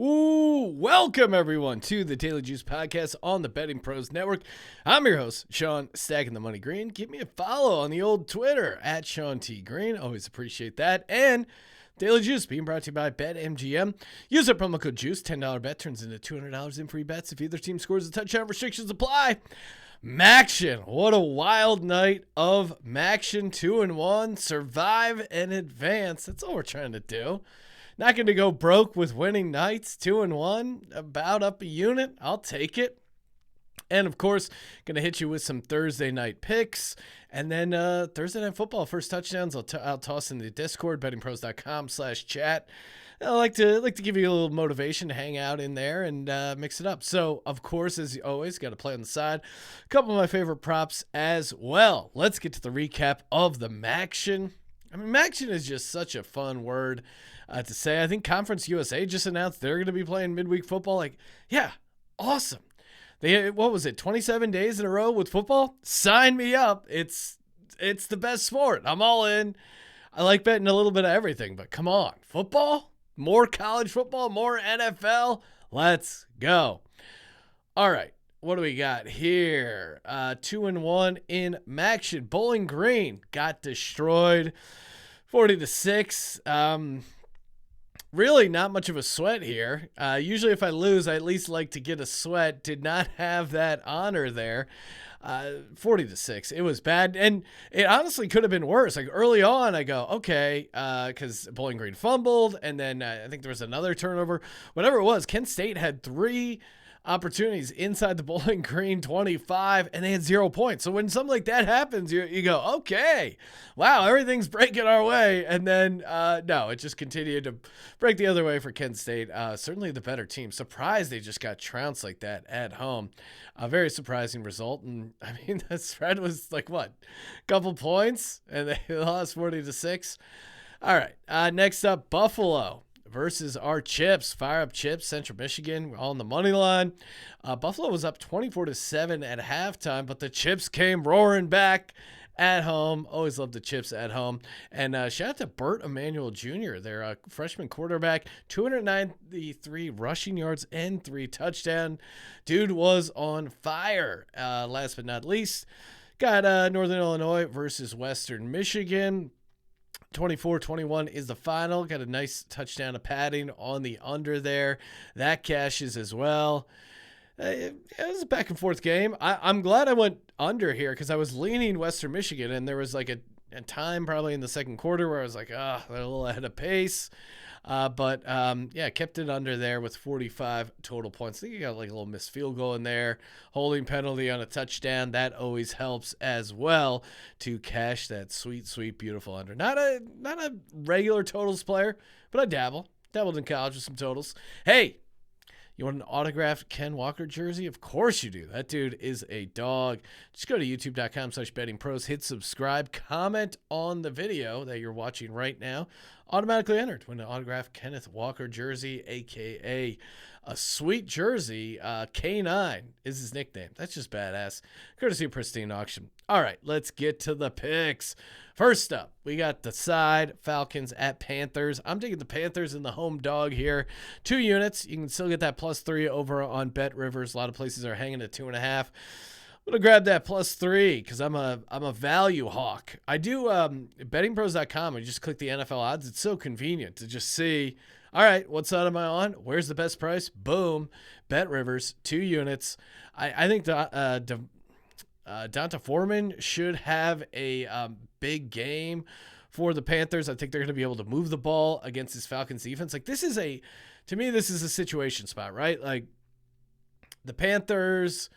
Ooh, welcome everyone to the Daily Juice Podcast on the Betting Pros Network. I'm your host, Sean Stacking the Money Green. Give me a follow on the old Twitter at Sean T. Green. Always appreciate that. And Daily Juice being brought to you by BetMGM. Use our promo code JUICE. $10 bet turns into $200 in free bets if either team scores a touchdown. Restrictions apply. Maction. What a wild night of Maction. 2-1. Survive and advance. That's all we're trying to do. Not going to go broke with winning nights. 2-1. About up a unit. I'll take it. And, of course, going to hit you with some Thursday night picks. And then Thursday night football, first touchdowns, I'll toss in the Discord, bettingpros.com/chat. I like to give you a little motivation to hang out in there and mix it up. So, of course, as always, got to play on the side. A couple of my favorite props as well. Let's get to the recap of the Maction. I mean, Maction is just such a fun word to say. I think Conference USA just announced they're going to be playing midweek football. Like, yeah, awesome. What was it, 27 days in a row with football? Sign me up. It's the best sport. I'm all in. I like betting a little bit of everything, but come on. Football? More college football? More NFL? Let's go. All right. What do we got here? 2-1 in Maction. Bowling Green got destroyed 40-6. Really not much of a sweat here. Usually if I lose, I at least like to get a sweat. Did not have that honor there. 40-6. It was bad. And it honestly could have been worse. Like early on, I go, okay, because Bowling Green fumbled. And then I think there was another turnover. Whatever it was, Kent State had 3 opportunities inside the Bowling Green 25, and they had 0 points. So when something like that happens, you go, okay, wow, everything's breaking our way. And then, no, it just continued to break the other way for Kent State. Certainly the better team. Surprised they just got trounced like that at home. A very surprising result. And, I mean, the spread was like, what, a couple points? And they lost 40-6. All right, next up, Buffalo versus our Chips. Fire up Chips, Central Michigan, on the money line. Buffalo was up 24-7 at halftime, but the Chips came roaring back at home. Always love the Chips at home. And shout out to Burt Emanuel Jr., their freshman quarterback, 293 rushing yards and 3 touchdowns. Dude was on fire. Last but not least, got Northern Illinois versus Western Michigan. 24-21 is the final. Got a nice touchdown of padding on the under there. That cashes as well. It was a back and forth game. I'm glad I went under here because I was leaning Western Michigan, and there was like a time probably in the second quarter where I was like, they're a little ahead of pace. But kept it under there with 45 total points. I think you got like a little missed field goal in there, holding penalty on a touchdown. That always helps as well to cash that sweet, sweet, beautiful under. Not a regular totals player, but I dabbled in college with some totals. Hey, you want an autographed Ken Walker jersey? Of course you do. That dude is a dog. Just go to youtube.com/bettingpros, hit subscribe, comment on the video that you're watching right now. Automatically entered. Win an autographed Kenneth Walker jersey, a.k.a. a sweet jersey. K9 is his nickname. That's just badass. Courtesy of Pristine Auction. All right, let's get to the picks. First up, we got the side, Falcons at Panthers. I'm taking the Panthers in the home dog here. 2 units. You can still get that +3 over on Bet Rivers. A lot of places are hanging at 2.5. I'm going to grab that +3 because I'm a value hawk. I do bettingpros.com. I just click the NFL odds. It's so convenient to just see, all right, what side am I on? Where's the best price? Boom. Bet Rivers, 2 units. I think Donta Foreman should have a big game for the Panthers. I think they're going to be able to move the ball against this Falcons defense. Like to me, this is a situation spot, right? Like the Panthers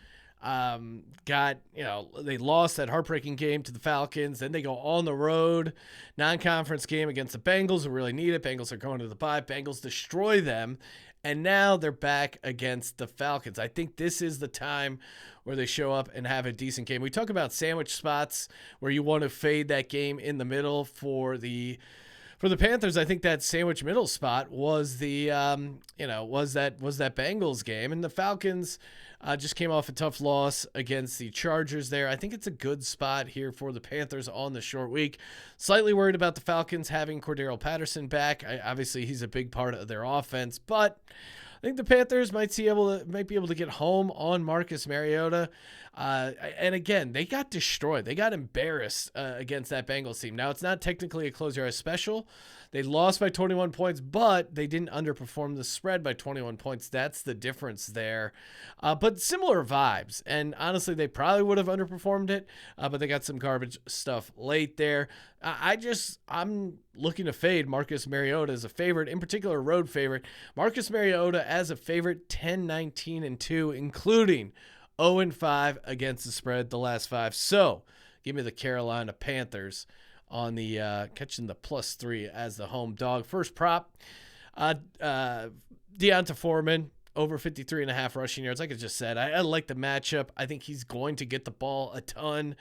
they lost that heartbreaking game to the Falcons. Then they go on the road, non-conference game against the Bengals who really need it. Bengals are going to the bye. Bengals destroy them. And now they're back against the Falcons. I think this is the time where they show up and have a decent game. We talk about sandwich spots where you want to fade that game in the middle for the Panthers. I think that sandwich middle spot was the was that Bengals game, and the Falcons just came off a tough loss against the Chargers there. I think it's a good spot here for the Panthers on the short week. Slightly worried about the Falcons having Cordero Patterson back. Obviously, he's a big part of their offense, but think the Panthers might be able to get home on Marcus Mariota. And again, they got destroyed. They got embarrassed against that Bengals team. Now, it's not technically a close your eyes special. They lost by 21 points, but they didn't underperform the spread by 21 points. That's the difference there. But similar vibes. And honestly, they probably would have underperformed it, but they got some garbage stuff late there. I'm looking to fade Marcus Mariota as a favorite, in particular, road favorite. Marcus Mariota as a favorite, 10-19-2, including 0-5 against the spread the last 5. So give me the Carolina Panthers on the catching the +3 as the home dog. First prop, Deonta Foreman over 53.5 rushing yards. Like I just said, I like the matchup. I think he's going to get the ball a ton.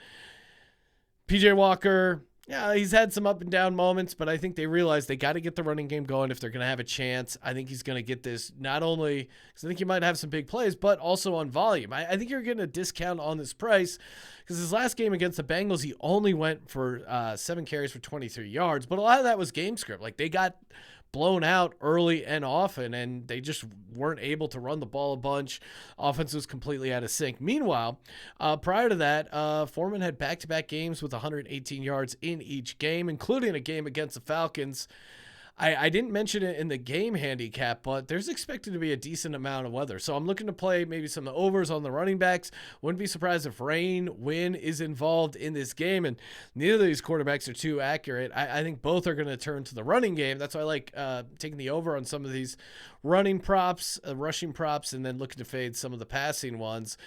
PJ Walker, yeah, he's had some up and down moments, but I think they realize they got to get the running game going if they're going to have a chance. I think he's going to get this not only because I think he might have some big plays, but also on volume. I think you're getting a discount on this price because his last game against the Bengals, he only went for 7 carries for 23 yards, but a lot of that was game script. Like they got blown out early and often, and they just weren't able to run the ball a bunch. Offense was completely out of sync. Meanwhile, prior to that, Foreman had back-to-back games with 118 yards in each game, including a game against the Falcons. I didn't mention it in the game handicap, but there's expected to be a decent amount of weather. So I'm looking to play maybe some overs on the running backs. Wouldn't be surprised if wind is involved in this game, and neither of these quarterbacks are too accurate. I think both are going to turn to the running game. That's why I like taking the over on some of these running props, rushing props, and then looking to fade some of the passing ones.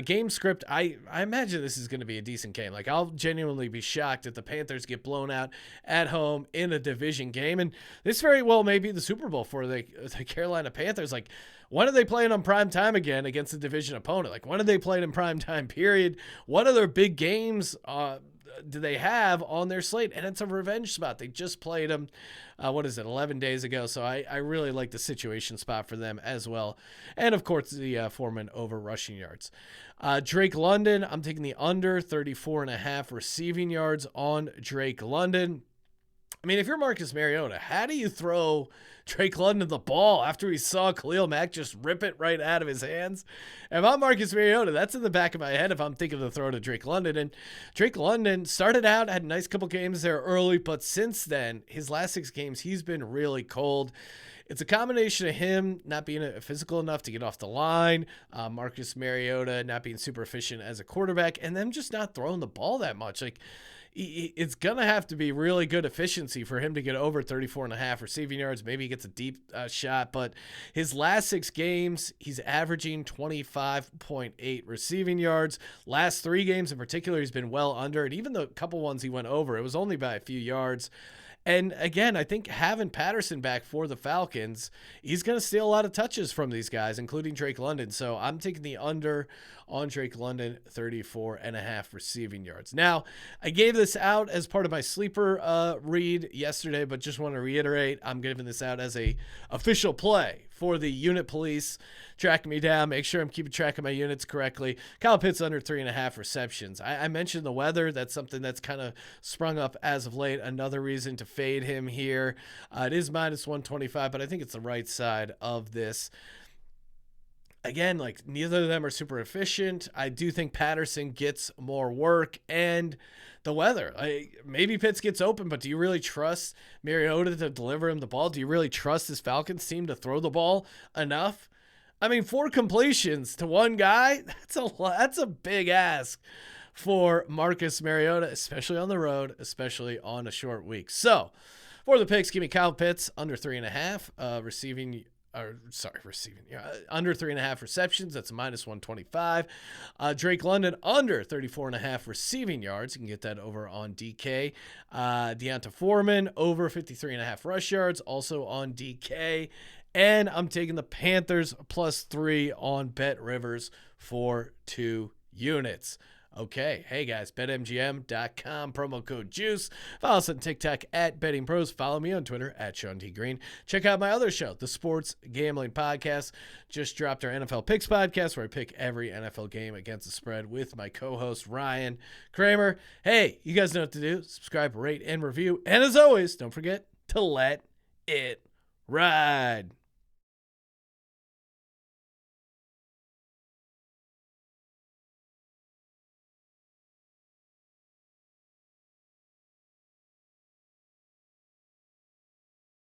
Game script, I imagine this is going to be a decent game. Like, I'll genuinely be shocked if the Panthers get blown out at home in a division game, and this very well may be the Super Bowl for the Carolina Panthers. Like, when are they playing on prime time again against a division opponent? Like, when are they playing in prime time, period? What other big games do they have on their slate? And it's a revenge spot. They just played them, 11 days ago. So I really like the situation spot for them as well. And, of course, the Foreman over rushing yards. Drake London, I'm taking the under 34.5 receiving yards on Drake London. I mean, if you're Marcus Mariota, how do you throw Drake London the ball after we saw Khalil Mack just rip it right out of his hands? If I'm Marcus Mariota, that's in the back of my head if I'm thinking of the throw to Drake London. And Drake London started out, had a nice couple games there early, but since then, his last 6 games, he's been really cold. It's a combination of him not being physical enough to get off the line, Marcus Mariota not being super efficient as a quarterback, and them just not throwing the ball that much. Like, it's going to have to be really good efficiency for him to get over 34.5 receiving yards. Maybe he gets a deep shot, but his last 6 games, he's averaging 25.8 receiving yards. Last 3 games in particular, he's been well under, and even the couple ones he went over, it was only by a few yards. And again, I think having Patterson back for the Falcons, he's going to steal a lot of touches from these guys, including Drake London. So I'm taking the under on Drake London, 34.5 receiving yards. Now, I gave this out as part of my sleeper read yesterday, but just want to reiterate, I'm giving this out as a official play for the unit police. Track me down. Make sure I'm keeping track of my units correctly. Kyle Pitts under 3.5 receptions. I mentioned the weather. That's something that's kind of sprung up as of late. Another reason to fade him here. It is -125, but I think it's the right side of this. Again, like, neither of them are super efficient. I do think Patterson gets more work, and the weather. Maybe Pitts gets open, but do you really trust Mariota to deliver him the ball? Do you really trust this Falcons team to throw the ball enough? I mean, 4 completions to one guy, that's a big ask for Marcus Mariota, especially on the road, especially on a short week. So, for the picks, give me Kyle Pitts under 3.5 under 3.5 receptions. That's a -125. Drake London under 34.5 receiving yards. You can get that over on DK. Deonta Foreman over 53.5 rush yards, also on DK. And I'm taking the Panthers +3 on Bet Rivers for 2 units. Okay, hey guys, BetMGM.com, promo code JUICE. Follow us on TikTok at Betting Pros. Follow me on Twitter at Sean T. Green. Check out my other show, the Sports Gambling Podcast. Just dropped our NFL Picks podcast where I pick every NFL game against the spread with my co-host Ryan Kramer. Hey, you guys know what to do. Subscribe, rate, and review. And as always, don't forget to let it ride.